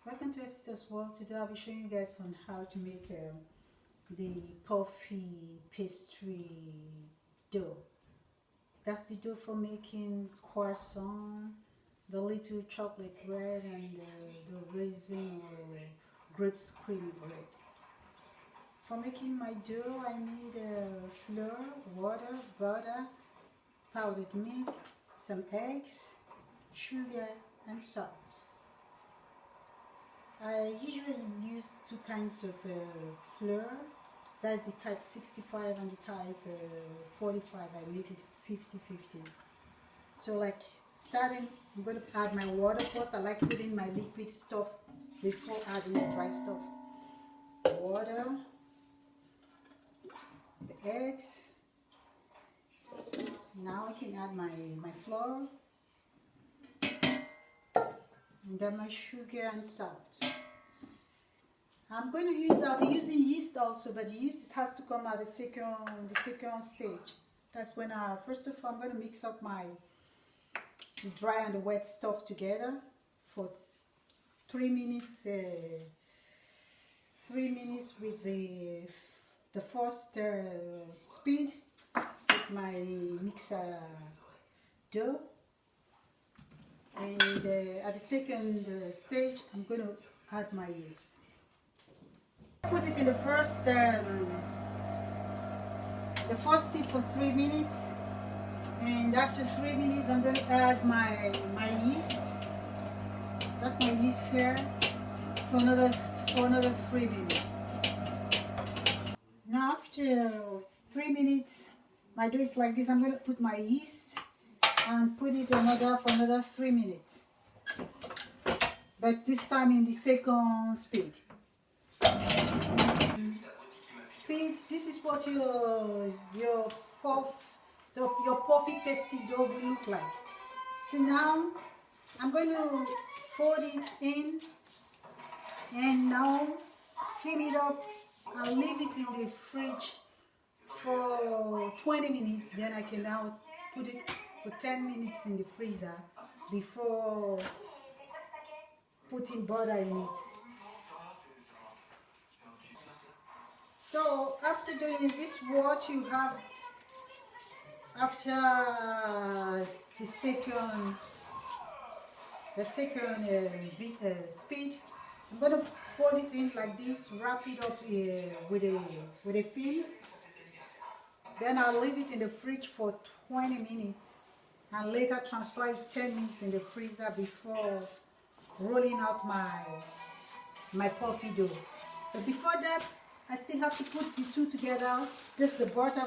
Welcome to Sister's World. Today I'll be showing you guys on how to make the Puffy Pastry dough. That's the dough for making croissant, the little chocolate bread, and the raisin or grapes creamy bread. For making my dough, I need flour, water, butter, powdered milk, some eggs, sugar, and salt. I usually use two kinds of flour. That's the type 65 and the type 45. I make it 50-50. So like starting, I'm going to add my water first. I like putting my liquid stuff before adding the dry stuff. Water, the eggs. Now I can add my flour. And then my sugar and salt. I'll be using yeast also, but the yeast has to come at the second stage. That's when first of all I'm going to mix up the dry and the wet stuff together for 3 minutes. 3 minutes with the first speed with my mixer dough. And at the second stage, I'm going to add my yeast. Put it in the first tip for 3 minutes, and after 3 minutes, I'm going to add my yeast. That's my yeast here for another 3 minutes. Now after 3 minutes, my dough is like this. I'm going to put my yeast and put it for another 3 minutes, but this time in the second speed. This is what your puffy pastry dough will look like. See, now I'm going to fold it in and now fill it up and leave it in the fridge for 20 minutes. Then I can now put it for 10 minutes in the freezer before putting butter in it. So after doing this, what you have after the second speed, I'm going to fold it in like this, wrap it up with a film. Then I'll leave it in the fridge for 20 minutes and later transfer it 10 minutes in the freezer before rolling out my puffy dough. But before that, I still have to put the two together, just the butter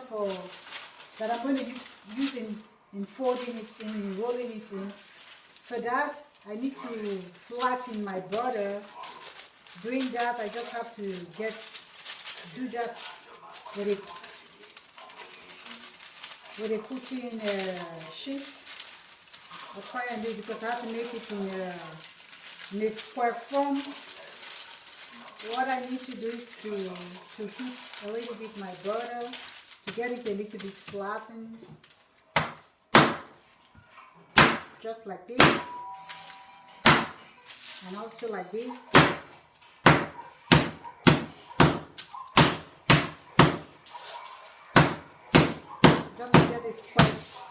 that I'm going to use in folding it in, rolling it in. For that, I need to flatten my butter. Doing that, I just have to do that with a cooking sheet. I'll try and do it because I have to make it in a square form. What I need to do is to heat a little bit my butter to get it a little bit flattened, just like this, and also like this. Just to get this place.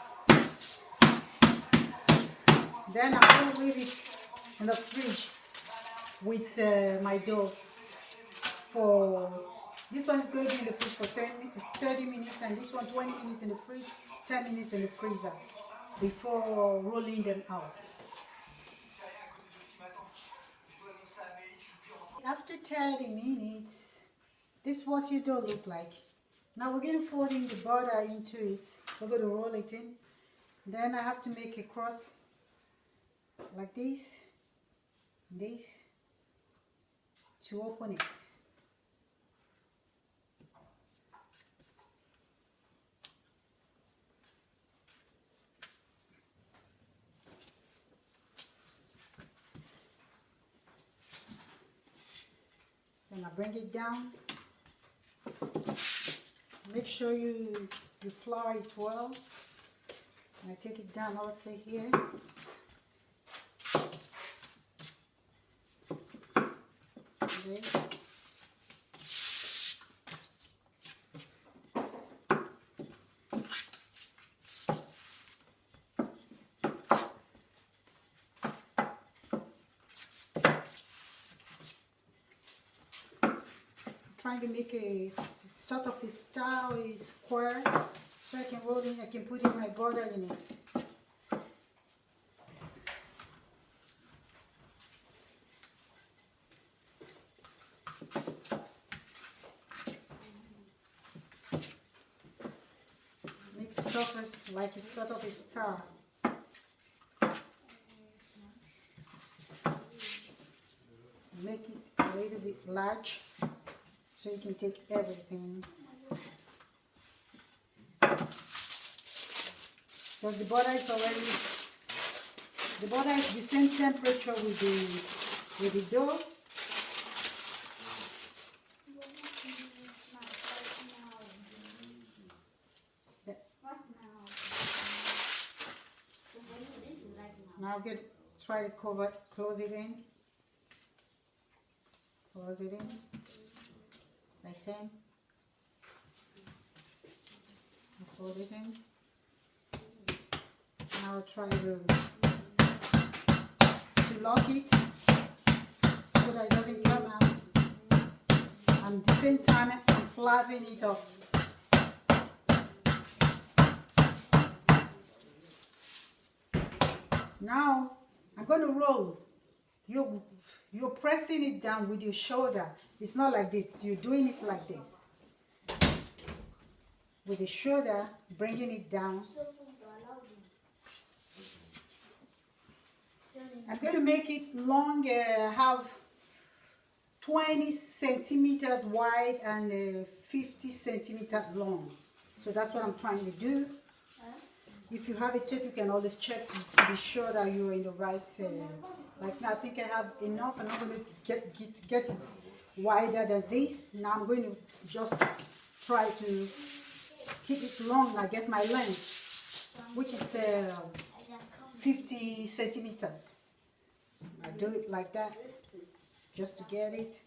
Then I'm going to leave it in the fridge with my dough. This one is going to be in the fridge for 30 minutes, and this one 20 minutes in the fridge, 10 minutes in the freezer before rolling them out. After 30 minutes, this is what your dough look like. Now we're going to fold in the butter into it. We're going to roll it in. Then I have to make a cross like this to open it. Then I bring it down. Make sure you flour it well. And I take it down also here. Okay. Trying to make a sort of a style, a square, so I can roll in. I can put in my butter in it. Make sort of like a sort of a star. Make it a little bit large, so you can take everything. Because the butter is the same temperature with the dough. Now try to close it in. Close it in, like so. Close it in. Now I'll try to lock it so that it doesn't come out. And at the same time, I'm flattening it up. Now I'm going to roll. You're pressing it down with your shoulder. It's not like this. You're doing it like this. With the shoulder, bringing it down. I'm going to make it long, have 20 centimeters wide and 50 centimeters long. So that's what I'm trying to do. If you have a tape, you can always check to be sure that you're in the right. Like now, I think I have enough. I'm not going to get it wider than this. Now I'm going to just try to keep it long. I get my length, which is 50 centimeters. I do it like that, just to get it.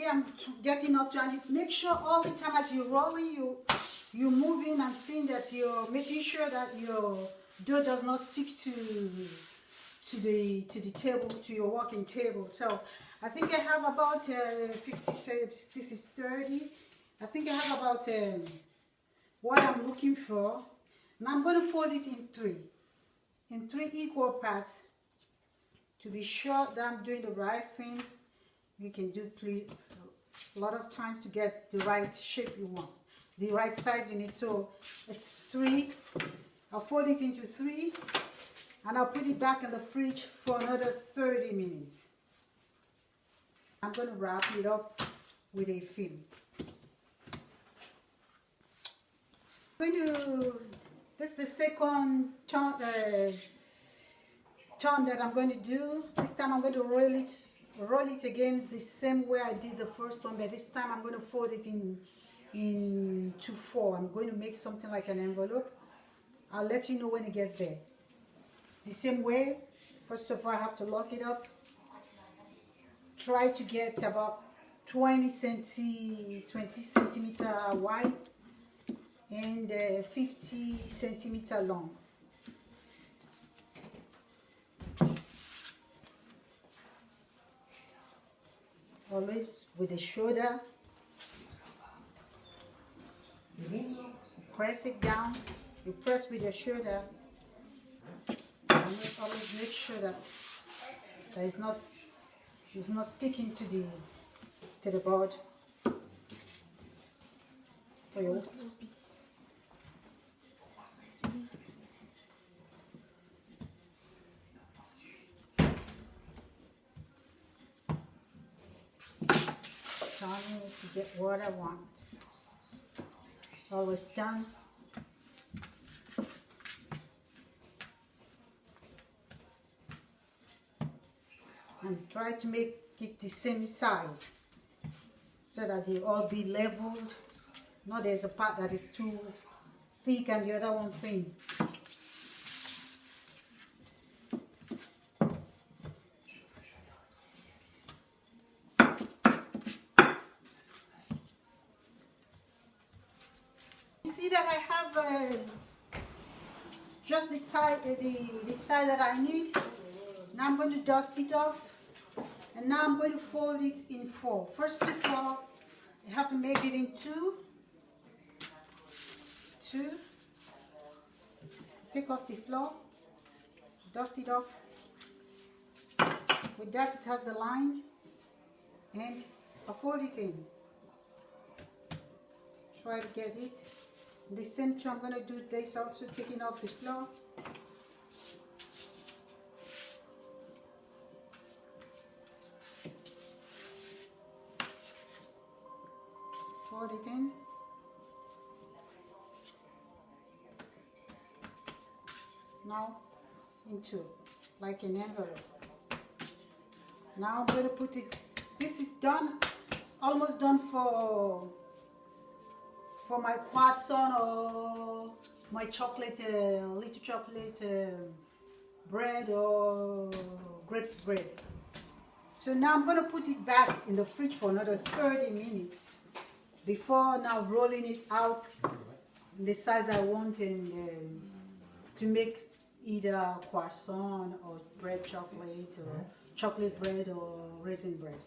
I'm getting up to, and make sure all the time as you're rolling, you're moving and seeing that you're making sure that your dough does not stick to the table, to your working table. So I think I have about 50. This is 30. I think I have about what I'm looking for. Now I'm going to fold it in three equal parts to be sure that I'm doing the right thing. You can do a lot of times to get the right shape you want, the right size you need. So it's 3. I'll fold it into 3 and I'll put it back in the fridge for another 30 minutes. I'm going to wrap it up with a film. This is the second turn that I'm going to do. This time I'm going to roll it again the same way I did the first one, but this time I'm going to fold it into 4. I'm going to make something like an envelope. I'll let you know when it gets there. The same way, first of all, I have to lock it up. Try to get about 20 centimeter wide and 50 centimeter long. Always with the shoulder. Press it down. You press with your shoulder. And always make sure that it's not sticking to the board. For you. To get what I want. Always done. Try to make it the same size so that they all be leveled. Now there's a part that is too thick and the other one thin. See that I have just the side that I need. Now I'm going to dust it off, and now I'm going to fold it in 4. First of all, I have to make it in 2. Take off the flour, dust it off. With that, it has the line, and I fold it in. Try to get it. The same thing I'm going to do this also, taking off the flour. Fold it in. Now into like an envelope. Now I'm going to put it, this is done, it's almost done for my croissant or my chocolate, little chocolate bread or grapes bread. So now I'm going to put it back in the fridge for another 30 minutes before now rolling it out in the size I want and to make either croissant or bread chocolate or chocolate bread or raisin bread.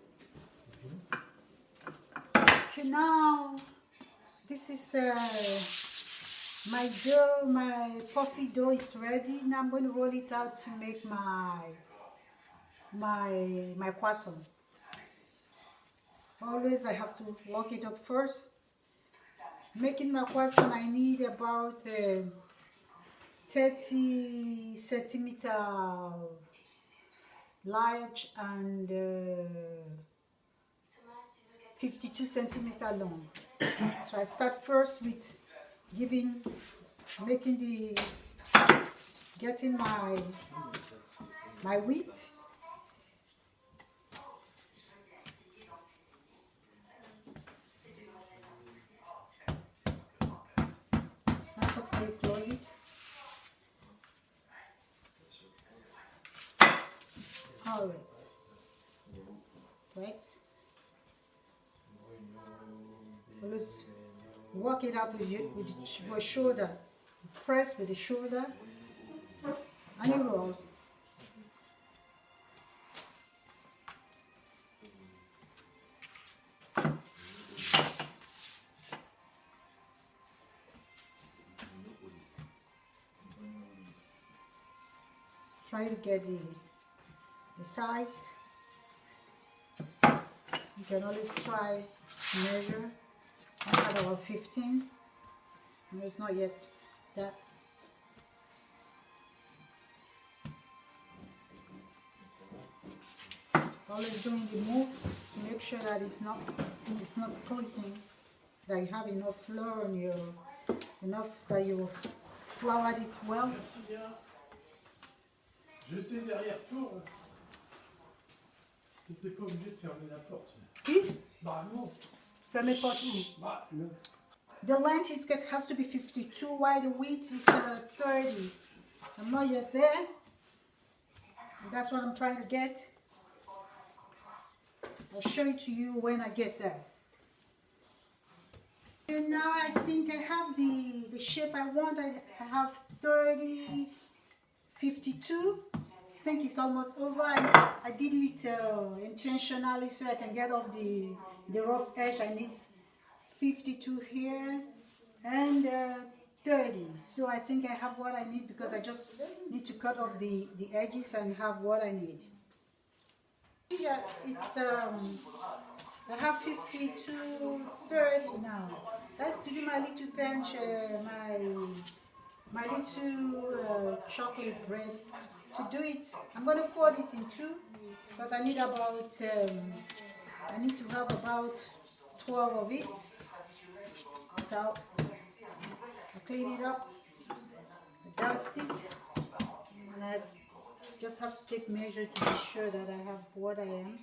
Okay, now this is my dough, my puffy dough is ready. Now I'm going to roll it out to make my croissant. Always I have to lock it up first. Making my croissant, I need about 30 centimeter large and 52 centimeter long. So I start first with getting my width. First of all, you close it. Always. Right? Always work it out with your shoulder. Press with the shoulder and you roll. Try to get the size. You can always try to measure. I have about 15. And it's not yet that. Always doing the move to make sure that it's not clicking. That you have enough flour on your, enough that you floured it well. J'étais derrière toi. Tu n'étais pas obligé de fermer la porte. Qui? Bah non. Fermer porte où? Bah non. The length has to be 52, while the width is 30. I'm not yet there. That's what I'm trying to get. I'll show it to you when I get there. And now I think I have the shape I want. I have 30, 52. I think it's almost over. I did it intentionally so I can get off the rough edge. I need 52 here and 30. So I think I have what I need because I just need to cut off the edges and have what I need. Yeah, it's I have 52, 30 now. That's to do my little bench, my little chocolate bread. To do it, I'm going to fold it in 2 because I need about I need to have about 12 of it. So I clean it up, I dust it, and I just have to take measure to be sure that I have what I'm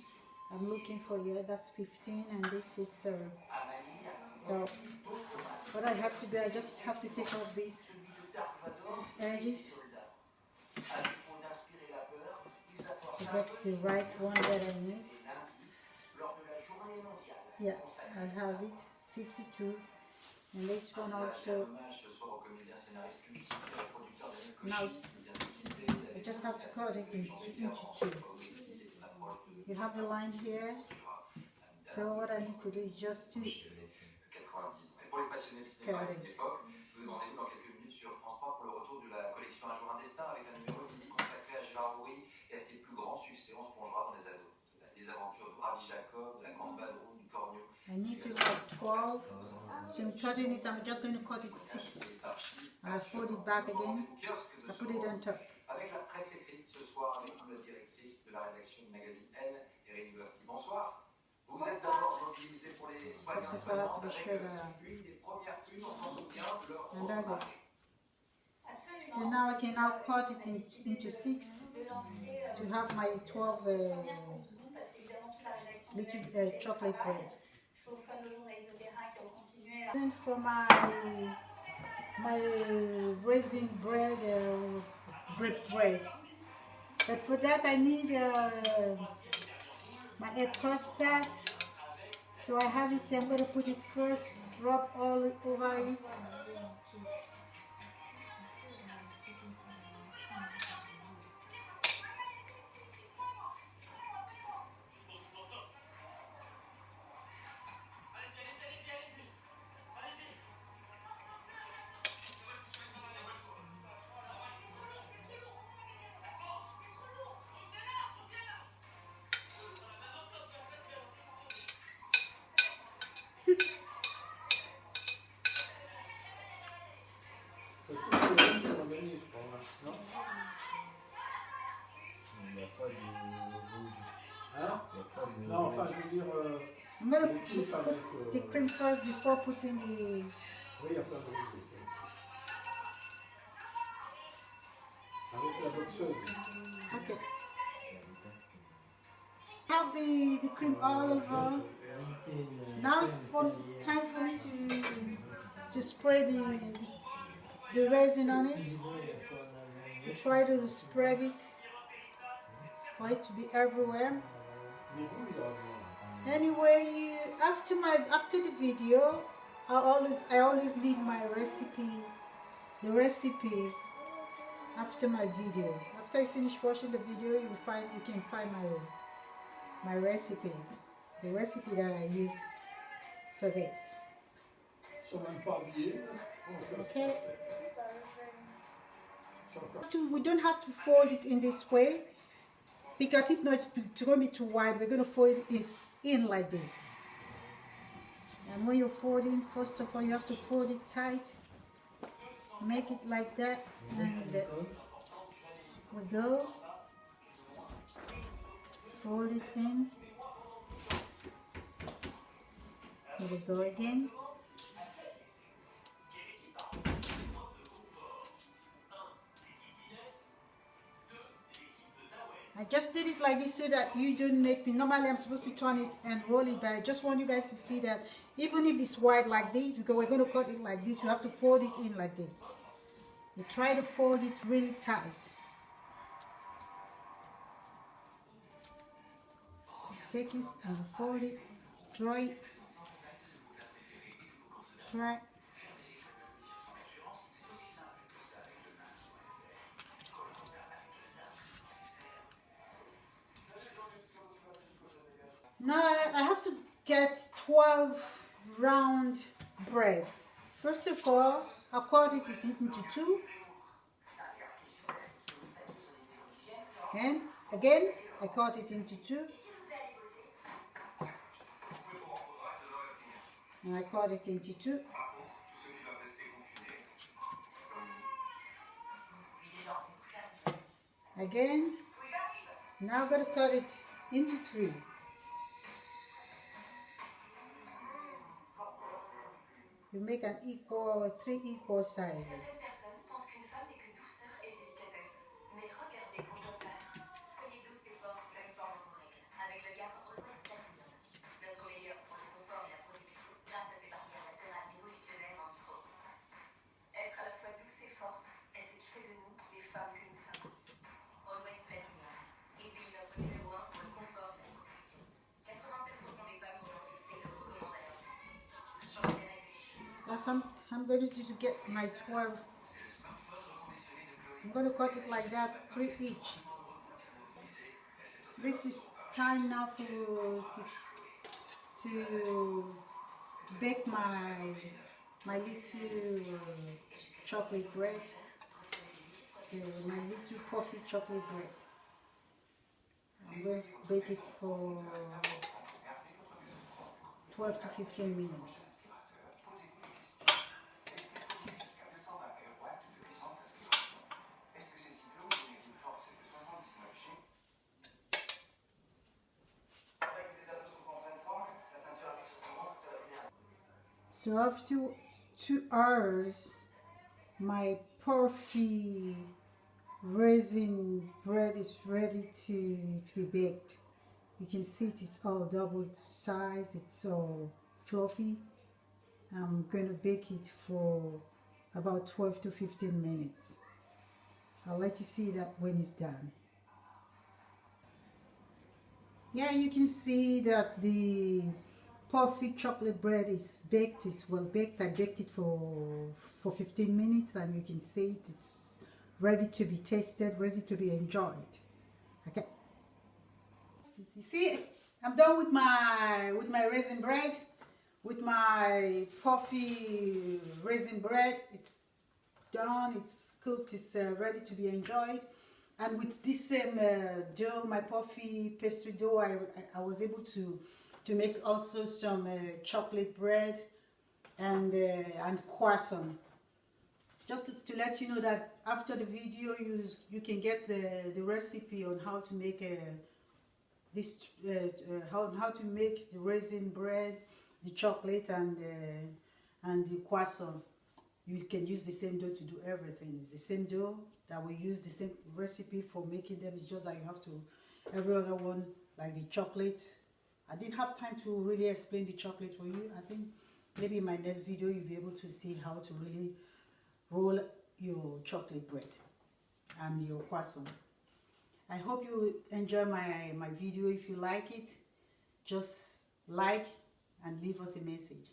looking for. Yeah, that's 15 and this is so what I have to do, I just have to take off these edges to get the right one that I need. Yeah, I have it, 52. And this one also. Now I just have to cut it into two. You have the line here. So what I need to do is just to cut it. I need to have 12. So I'm cutting it, I'm just going to cut it 6. And I fold it back again. I put it on top. Avec la presse écrite ce soir avec la directrice de la rédaction du magazine Elle, Eric Berti. Bonsoir. Vous êtes d'abord mobilisé pour les soignants soignantes avec une des premières unes, on s'en souvient, leur and that's it. So now I can now cut it into 6 to have my 12 little chocolate bread. For my raisin bread, bread. But for that I need my egg custard. So I have it here. I'm going to put it first, rub all over it. Non, enfin, je veux dire... I'm going to put the cream first before putting the... Oui, il y a plein de rouge. Avec la boxeuse. Okay. Have the cream all over. Now it's time for me to spray the raisin on it. Try to spread it for it to be everywhere. Anyway, after the video, I always leave my recipe, the recipe after my video. After I finish watching the video, you can find my recipes, the recipe that I use for this. Okay. We don't have to fold it in this way, because if not, it's going to be too wide. We're going to fold it in like this. And when you're folding, first of all, you have to fold it tight. Make it like that, and we go. Fold it in. Here we go again. I just did it like this so that you don't make me. Normally I'm supposed to turn it and roll it, but I just want you guys to see that even if it's wide like this, because we're going to cut it like this, you have to fold it in like this. You try to fold it really tight. Take it and fold it, draw it, try. Now I have to get 12 round bread. First of all, I cut it into 2. And again, I cut it into 2. And I cut it into 2. Again, now I'm going to cut it into 3. You make an 3 equal sizes. As I'm going to get my 12. I'm going to cut it like that, 3 each. This is time now to bake my little chocolate bread, my little puffy chocolate bread. I'm going to bake it for 12 to 15 minutes. So after 2 hours, my puffy raisin bread is ready to be baked. You can see it's all double size, it's all fluffy. I'm going to bake it for about 12 to 15 minutes. I'll let you see that when it's done. Yeah, you can see that the puffy chocolate bread is baked, it's well baked. I baked it for 15 minutes and you can see it's ready to be tasted, ready to be enjoyed. Okay. You see, I'm done with my raisin bread, with my puffy raisin bread. It's done, it's cooked, it's ready to be enjoyed. And with this same dough, my puffy pastry dough, I was able to make also some chocolate bread and croissant. Just to let you know that after the video, you can get the recipe on how to make how to make the raisin bread, the chocolate, and the croissant. You can use the same dough to do everything. It's the same dough that we use, the same recipe for making them. It's just that you have to, every other one, like the chocolate. I didn't have time to really explain the chocolate for you. I think maybe in my next video you'll be able to see how to really roll your chocolate bread and your croissant. I hope you enjoy my video. If you like it, just like and leave us a message.